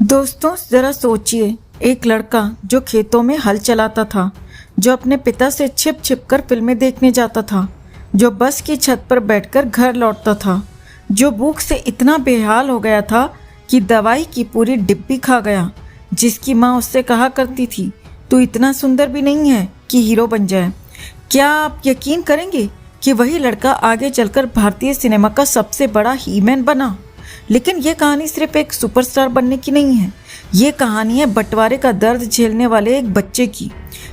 दोस्तों जरा सोचिए, एक लड़का जो खेतों में हल चलाता था, जो अपने पिता से छिप छिप कर फिल्में देखने जाता था, जो बस की छत पर बैठकर घर लौटता था, जो भूख से इतना बेहाल हो गया था कि दवाई की पूरी डिब्बी खा गया, जिसकी माँ उससे कहा करती थी तू इतना सुंदर भी नहीं है कि हीरो बन जाए। क्या आप यकीन करेंगे कि वही लड़का आगे चलकर भारतीय सिनेमा का सबसे बड़ा हीमैन बना। लेकिन ये कहानी सिर्फ एक सुपरस्टार बनने की नहीं है, ये कहानी है बंटवारे का दर्द झेलने वाले एक बच्चे की,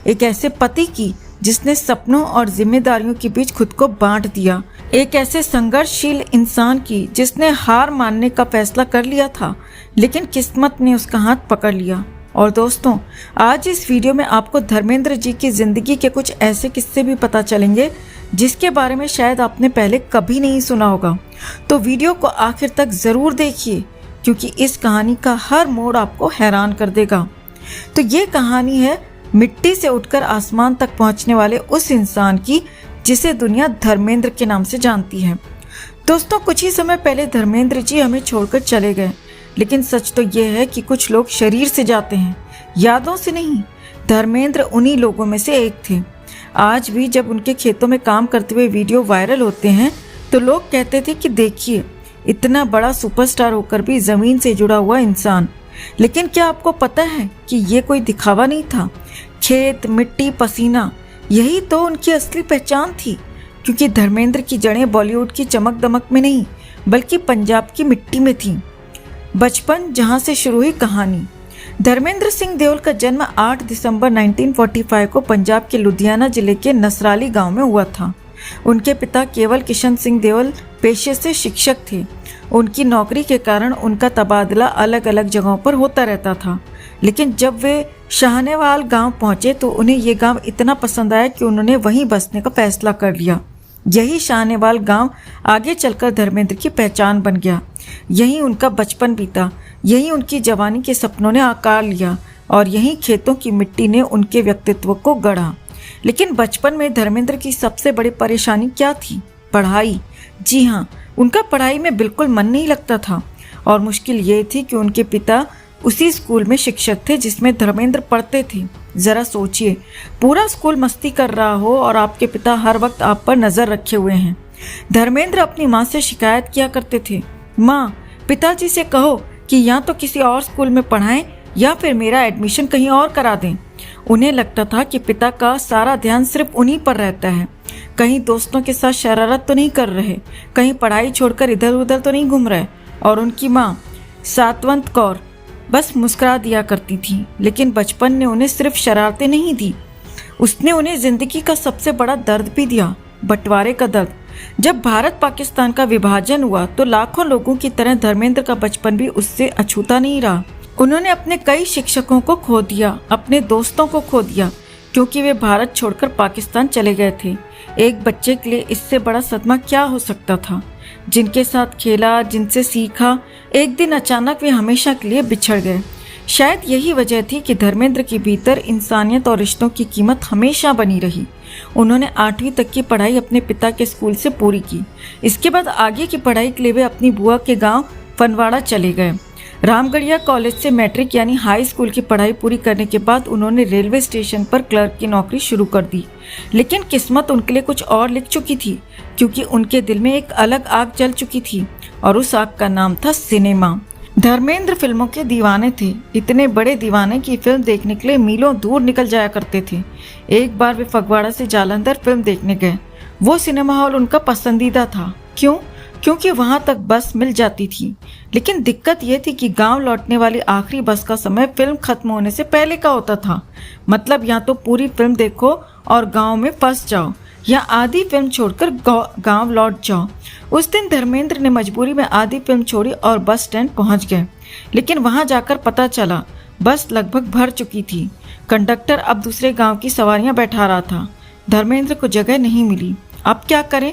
एक ऐसे पति की जिसने सपनों और जिम्मेदारियों के बीच खुद को बांट दिया, एक ऐसे संघर्षशील इंसान की जिसने हार मानने का फैसला कर लिया था लेकिन किस्मत ने उसका हाथ पकड़ लिया। और दोस्तों, आज इस वीडियो में आपको धर्मेंद्र जी की जिंदगी के कुछ ऐसे किस्से भी पता चलेंगे जिसके बारे में शायद आपने पहले कभी नहीं सुना होगा। तो वीडियो को आखिर तक ज़रूर देखिए क्योंकि इस कहानी का हर मोड़ आपको हैरान कर देगा। तो ये कहानी है मिट्टी से उठकर आसमान तक पहुंचने वाले उस इंसान की जिसे दुनिया धर्मेंद्र के नाम से जानती है। दोस्तों, कुछ ही समय पहले धर्मेंद्र जी हमें छोड़कर चले गए, लेकिन सच तो ये है कि कुछ लोग शरीर से जाते हैं, यादों से नहीं। धर्मेंद्र उन्हीं लोगों में से एक थे। आज भी जब उनके खेतों में काम करते हुए वीडियो वायरल होते हैं तो लोग कहते थे कि देखिए, इतना बड़ा सुपरस्टार होकर भी ज़मीन से जुड़ा हुआ इंसान। लेकिन क्या आपको पता है कि ये कोई दिखावा नहीं था। खेत, मिट्टी, पसीना, यही तो उनकी असली पहचान थी। क्योंकि धर्मेंद्र की जड़ें बॉलीवुड की चमक दमक में नहीं बल्कि पंजाब की मिट्टी में थी। बचपन जहाँ से शुरू हुई कहानी। धर्मेंद्र सिंह देओल का जन्म 8 दिसंबर 1945 को पंजाब के लुधियाना जिले के नसराली गांव में हुआ था। उनके पिता केवल किशन सिंह देओल पेशे से शिक्षक थे। उनकी नौकरी के कारण उनका तबादला अलग अलग जगहों पर होता रहता था, लेकिन जब वे शाहनेवाल गांव पहुंचे तो उन्हें ये गांव इतना पसंद आया कि उन्होंने वहीं बसने का फैसला कर लिया। यही शाहनेवाल गांव आगे चलकर धर्मेंद्र की पहचान बन गया। यहीं उनका बचपन बीता, यहीं उनकी जवानी के सपनों ने आकार लिया और यहीं खेतों की मिट्टी ने उनके व्यक्तित्व को गढ़ा। लेकिन बचपन में धर्मेंद्र की सबसे बड़ी परेशानी क्या थी? पढ़ाई। जी हाँ, उनका पढ़ाई में बिल्कुल मन नहीं लगता था। और मुश्किल ये थी कि उनके पिता उसी स्कूल में शिक्षक थे जिसमें धर्मेंद्र पढ़ते थे। ज़रा सोचिए, पूरा स्कूल मस्ती कर रहा हो और आपके पिता हर वक्त आप पर नज़र रखे हुए हैं। धर्मेंद्र अपनी माँ से शिकायत किया करते थे, माँ, पिताजी से कहो कि या तो किसी और स्कूल में पढ़ाएं या फिर मेरा एडमिशन कहीं और करा दें। उन्हें लगता था कि पिता का सारा ध्यान सिर्फ उन्हीं पर रहता है, कहीं दोस्तों के साथ शरारत तो नहीं कर रहे, कहीं पढ़ाई छोड़कर इधर उधर तो नहीं घूम रहे। और उनकी माँ सातवंत कौर बस मुस्कुरा दिया करती थी। लेकिन बचपन ने उन्हें सिर्फ शरारतें नहीं दी, उसने उन्हें जिंदगी का सबसे बड़ा दर्द भी दिया, बंटवारे का दर्द। जब भारत पाकिस्तान का विभाजन हुआ तो लाखों लोगों की तरह धर्मेंद्र का बचपन भी उससे अछूता नहीं रहा। उन्होंने अपने कई शिक्षकों को खो दिया, अपने दोस्तों को खो दिया, क्योंकि वे भारत छोड़कर पाकिस्तान चले गए थे। एक बच्चे के लिए इससे बड़ा सदमा क्या हो सकता था? जिनके साथ खेला, जिनसे सीखा, एक दिन अचानक वे हमेशा के लिए बिछड़ गए। शायद यही वजह थी कि धर्मेंद्र के भीतर इंसानियत और रिश्तों की कीमत हमेशा बनी रही। उन्होंने 8वीं तक की पढ़ाई अपने पिता के स्कूल से पूरी की। इसके बाद आगे की पढ़ाई के लिए वे अपनी बुआ के गांव फनवाड़ा चले गए। रामगढ़िया कॉलेज से मैट्रिक यानी हाई स्कूल की पढ़ाई पूरी करने के बाद उन्होंने रेलवे स्टेशन पर क्लर्क की नौकरी शुरू कर दी। लेकिन किस्मत उनके लिए कुछ और लिख चुकी थी, क्योंकि उनके दिल में एक अलग आग जल चुकी थी और उस आग का नाम था सिनेमा। धर्मेंद्र फिल्मों के दीवाने थे, इतने बड़े दीवाने की फिल्म देखने के लिए मीलों दूर निकल जाया करते थे। एक बार वे फगवाड़ा से जालंधर फिल्म देखने गए। वो सिनेमा हॉल उनका पसंदीदा था। क्यों? क्योंकि वहां तक बस मिल जाती थी। लेकिन दिक्कत यह थी कि गांव लौटने वाली आखिरी बस का समय फिल्म खत्म होने से पहले का होता था। मतलब या तो पूरी फिल्म देखो और गांव में फंस जाओ या आधी फिल्म छोड़कर गांव लौट जाओ। उस दिन धर्मेंद्र ने मजबूरी में आधी फिल्म छोड़ी और बस स्टैंड पहुंच गए। लेकिन वहां जाकर पता चला बस लगभग भर चुकी थी। कंडक्टर अब दूसरे गांव की सवारियां बैठा रहा था। धर्मेंद्र को जगह नहीं मिली। अब क्या करें?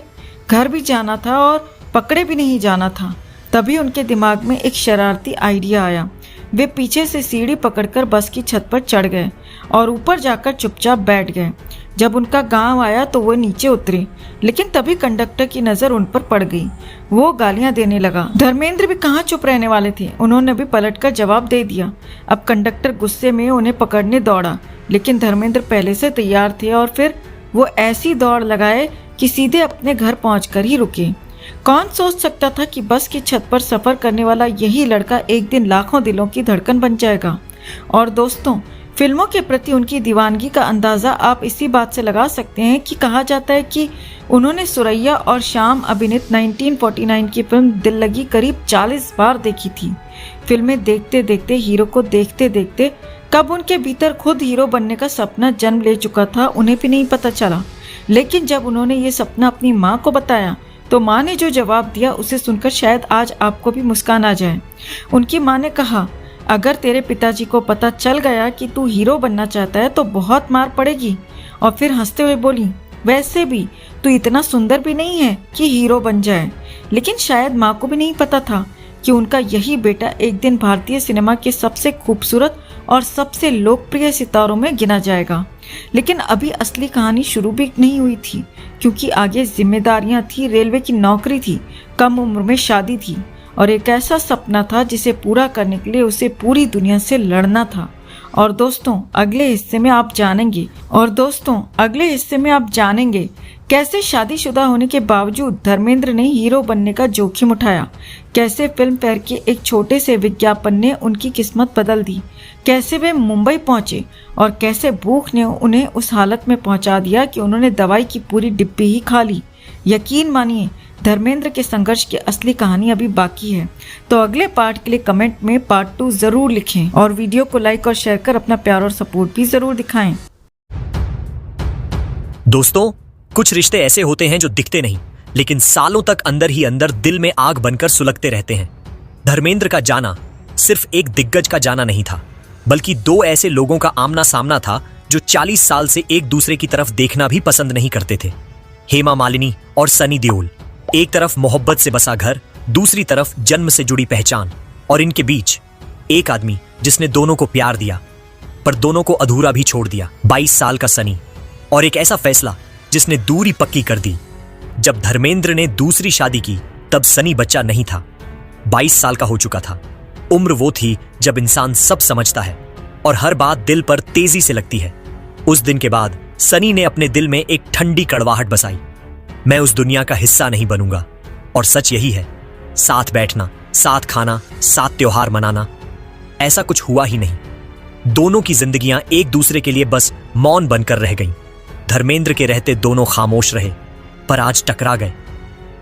घर भी जाना था और पकड़े भी नहीं जाना था। तभी उनके दिमाग में एक शरारती आइडिया आया। वे पीछे से सीढ़ी पकड़कर बस की छत पर चढ़ गए और ऊपर जाकर चुपचाप बैठ गए। जब उनका गांव आया तो वो नीचे उतरे, लेकिन तभी कंडक्टर की नज़र उन पर पड़ गई। वो गालियां देने लगा। धर्मेंद्र भी कहाँ चुप रहने वाले थे, उन्होंने भी पलटकर जवाब दे दिया। अब कंडक्टर गुस्से में उन्हें पकड़ने दौड़ा, लेकिन धर्मेंद्र पहले से तैयार थे और फिर वो ऐसी दौड़ लगाए कि सीधे अपने घर पहुंचकर ही रुके। कौन सोच सकता था कि बस की छत पर सफ़र करने वाला यही लड़का एक दिन लाखों दिलों की धड़कन बन जाएगा। और दोस्तों, फिल्मों के प्रति उनकी दीवानगी का अंदाज़ा आप इसी बात से लगा सकते हैं कि कहा जाता है कि उन्होंने सुरैया और श्याम अभिनीत 1949 की फिल्म दिल लगी करीब 40 बार देखी थी। फिल्में देखते देखते, हीरो को देखते देखते कब उनके भीतर खुद हीरो बनने का सपना जन्म ले चुका था उन्हें भी नहीं पता चला। लेकिन जब उन्होंने ये सपना अपनी माँ को बताया तो माँ ने जो जवाब दिया उसे सुनकर शायद आज आपको भी मुस्कान आ जाए। उनकी माँ ने कहा, अगर तेरे पिताजी को पता चल गया कि तू हीरो बनना चाहता है तो बहुत मार पड़ेगी। और फिर हंसते हुए बोली, वैसे भी तू इतना सुंदर भी नहीं है कि हीरो बन जाए। लेकिन शायद माँ को भी नहीं पता था कि उनका यही बेटा एक दिन भारतीय सिनेमा के सबसे खूबसूरत और सबसे लोकप्रिय सितारों में गिना जाएगा। लेकिन अभी असली कहानी शुरू भी नहीं हुई थी, क्योंकि आगे जिम्मेदारियां थी, रेलवे की नौकरी थी, कम उम्र में शादी थी और एक ऐसा सपना था जिसे पूरा करने के लिए उसे पूरी दुनिया से लड़ना था। और दोस्तों, अगले हिस्से में आप जानेंगे कैसे शादीशुदा होने के बावजूद धर्मेंद्र ने हीरो बनने का जोखिम उठाया, कैसे फिल्म फेयर के एक छोटे से विज्ञापन ने उनकी किस्मत बदल दी, कैसे वे मुंबई पहुंचे और कैसे भूख ने उन्हें उस हालत में पहुंचा दिया कि उन्होंने दवाई की पूरी डिब्बी ही खा ली। यकीन मानिए, धर्मेंद्र के संघर्ष की असली कहानी अभी बाकी है। तो अगले पार्ट के लिए कमेंट में पार्ट 2 जरूर लिखें और वीडियो को लाइक और शेयर कर अपना प्यार और सपोर्ट भी जरूर दिखाएं। दोस्तों, कुछ रिश्ते ऐसे होते हैं जो दिखते नहीं, लेकिन सालों तक अंदर ही अंदर दिल में आग बनकर सुलगते रहते हैं। धर्मेंद्र का जाना सिर्फ एक दिग्गज का जाना नहीं था, बल्कि दो ऐसे लोगों का आमना सामना था जो 40 साल से एक दूसरे की तरफ देखना भी पसंद नहीं करते थे। हेमा मालिनी और सनी देओल, एक तरफ मोहब्बत से बसा घर, दूसरी तरफ जन्म से जुड़ी पहचान, और इनके बीच एक आदमी जिसने दोनों को प्यार दिया पर दोनों को अधूरा भी छोड़ दिया। 22 साल का सनी, और एक ऐसा फैसला जिसने दूरी पक्की कर दी। जब धर्मेंद्र ने दूसरी शादी की तब सनी बच्चा नहीं था, 22 साल का हो चुका था। उम्र वो थी जब इंसान सब समझता है और हर बात दिल पर तेजी से लगती है। उस दिन के बाद सनी ने अपने दिल में एक ठंडी कड़वाहट बसाई, मैं उस दुनिया का हिस्सा नहीं बनूंगा। और सच यही है, साथ बैठना, साथ खाना, साथ त्योहार मनाना, ऐसा कुछ हुआ ही नहीं। दोनों की जिंदगियां एक दूसरे के लिए बस मौन बनकर रह गईं। धर्मेंद्र के रहते दोनों खामोश रहे, पर आज टकरा गए।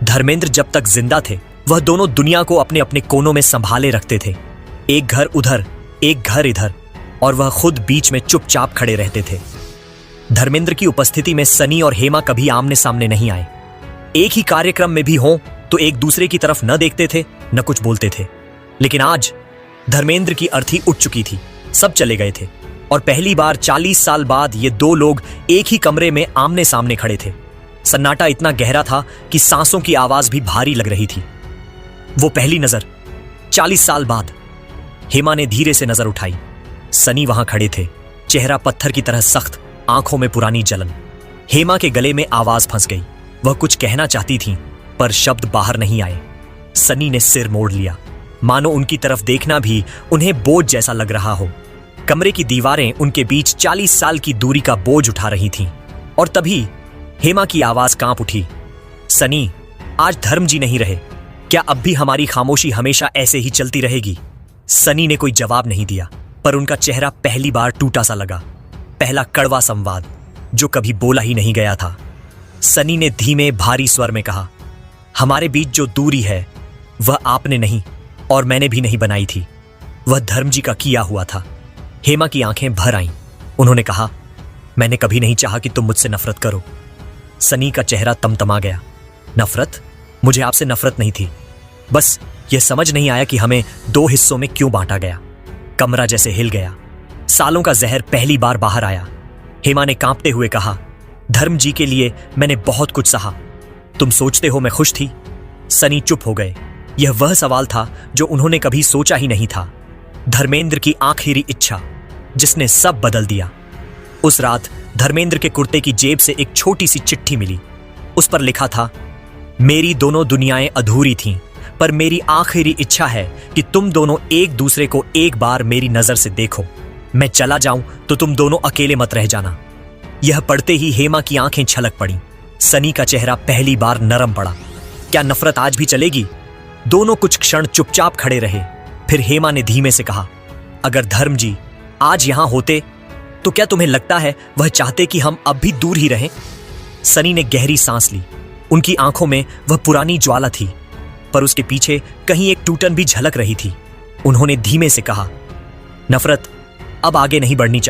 धर्मेंद्र जब तक जिंदा थे वह दोनों दुनिया को अपने अपने कोनों में संभाले रखते थे। एक घर उधर, एक घर इधर, और वह खुद बीच में चुपचाप खड़े रहते थे। धर्मेंद्र की उपस्थिति में सनी और हेमा कभी आमने सामने नहीं आए। एक ही कार्यक्रम में भी हों तो एक दूसरे की तरफ न देखते थे, न कुछ बोलते थे। लेकिन आज धर्मेंद्र की अर्थी उठ चुकी थी, सब चले गए थे और पहली बार 40 साल बाद ये दो लोग एक ही कमरे में आमने सामने खड़े थे। सन्नाटा इतना गहरा था कि सांसों की आवाज भी भारी लग रही थी। वो पहली नजर 40 साल बाद। हेमा ने धीरे से नजर उठाई। सनी वहां खड़े थे, चेहरा पत्थर की तरह सख्त, आंखों में पुरानी जलन। हेमा के गले में आवाज फंस गई। वह कुछ कहना चाहती थी पर शब्द बाहर नहीं आए। सनी ने सिर मोड़ लिया, मानो उनकी तरफ देखना भी उन्हें बोझ जैसा लग रहा हो। कमरे की दीवारें उनके बीच 40 साल की दूरी का बोझ उठा रही थीं। और तभी हेमा की आवाज कांप उठी, सनी, आज धर्म जी नहीं रहे, क्या अब भी हमारी खामोशी हमेशा ऐसे ही चलती रहेगी? सनी ने कोई जवाब नहीं दिया, पर उनका चेहरा पहली बार टूटा सा लगा। पहला कड़वा संवाद जो कभी बोला ही नहीं गया था। सनी ने धीमे भारी स्वर में कहा, हमारे बीच जो दूरी है वह आपने नहीं और मैंने भी नहीं बनाई थी, वह धर्म जी का किया हुआ था। हेमा की आंखें भर आईं। उन्होंने कहा, मैंने कभी नहीं चाहा कि तुम मुझसे नफरत करो। सनी का चेहरा तमतमा गया। नफरत? मुझे आपसे नफरत नहीं थी, बस यह समझ नहीं आया कि हमें दो हिस्सों में क्यों बांटा गया। कमरा जैसे हिल गया। सालों का जहर पहली बार बाहर आया। हेमा ने कांपते हुए कहा, धर्म जी के लिए मैंने बहुत कुछ सहा, तुम सोचते हो मैं खुश थी? सनी चुप हो गए। यह वह सवाल था जो उन्होंने कभी सोचा ही नहीं था। धर्मेंद्र की आखिरी इच्छा जिसने सब बदल दिया। उस रात धर्मेंद्र के कुर्ते की जेब से एक छोटी सी चिट्ठी मिली। उस पर लिखा था, मेरी दोनों दुनियाएं अधूरी थीं, पर मेरी आखिरी इच्छा है कि तुम दोनों एक दूसरे को एक बार मेरी नजर से देखो। मैं चला जाऊं तो तुम दोनों अकेले मत रह जाना। यह पढ़ते ही हेमा की आंखें छलक पड़ी। सनी का चेहरा पहली बार नरम पड़ा। क्या नफरत आज भी चलेगी? दोनों कुछ क्षण चुपचाप खड़े रहे। फिर हेमा ने धीमे से कहा, अगर धर्म जी आज यहां होते तो क्या तुम्हें लगता है वह चाहते कि हम अब भी दूर ही रहें? सनी ने गहरी सांस ली। उनकी आंखों में वह पुरानी ज्वाला थी, पर उसके पीछे कहीं एक टूटन भी झलक रही थी। उन्होंने धीमे से कहा, नफरत अब आगे नहीं बढ़नी चाहिए।